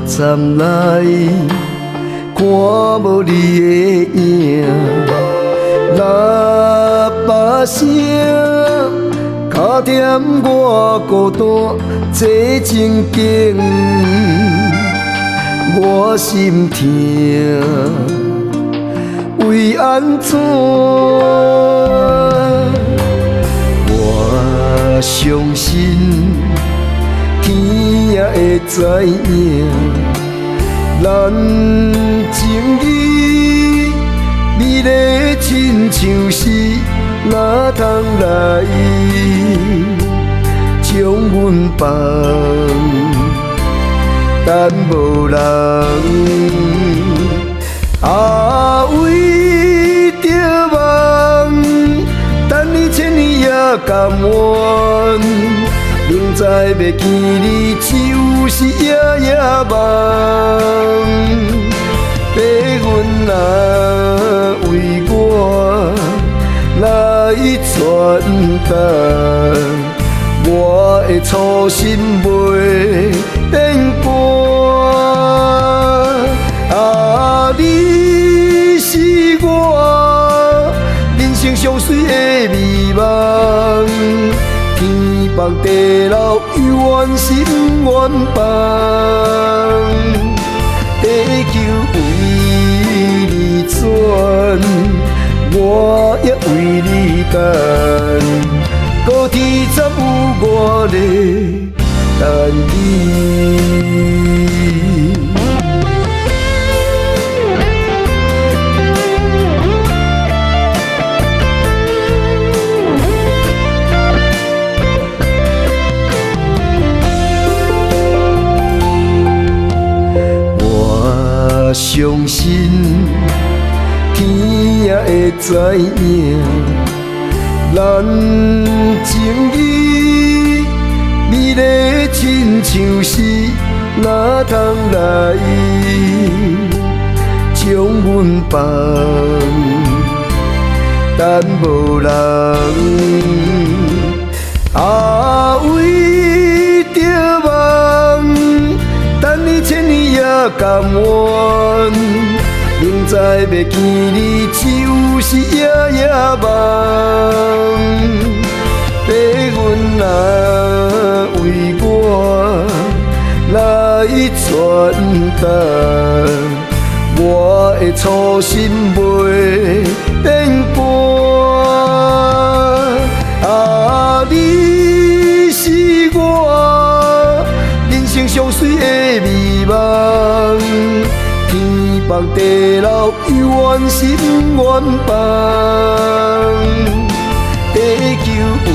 站来看无你的影，喇叭声卡点我孤单坐情景，我心痛，为安怎？我相信天也会知影，咱情义美丽亲像是哪通来将阮放，等无人为着梦，等你千年也甘愿。明知要见你，就是夜夜梦。爸，阮若为我来传达，我的初心袂变卦。你是我人生上水的美梦。天放地老，愿心愿放，地球为你转，我也为你等，高天怎有我咧等你？相信天也会知影，咱情义美丽亲像是哪通来将阮放，等无人为着梦。等你千年也甘愿，明知要见你，就是夜夜梦。爸，阮若为我来传达，我的初心袂变卦。你是我人生上水的美梦，天放地老，愿心愿放，地球为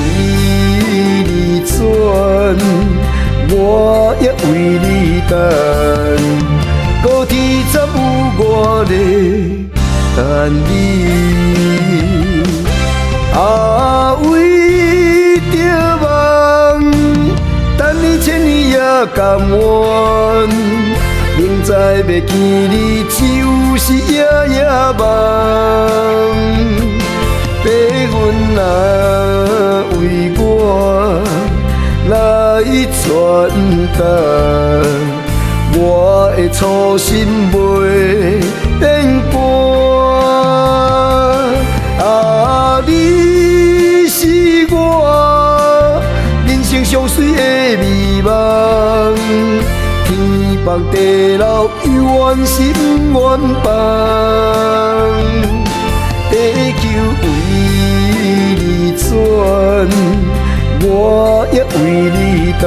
你转，我也为你等，高天怎有我咧等你？为着梦，等你千年也甘愿，明知要见你，就是夜夜梦。爸，阮若为我来传达，我的初心袂变卦。你是我人生上水的美梦，天放地老，愿心愿放，地球为你转，我也为你等，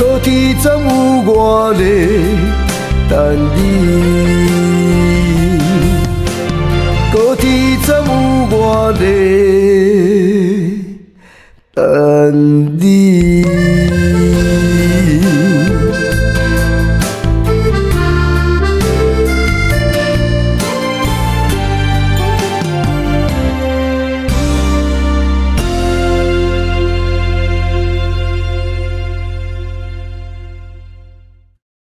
高天怎有我咧等你？高天怎有我咧等你？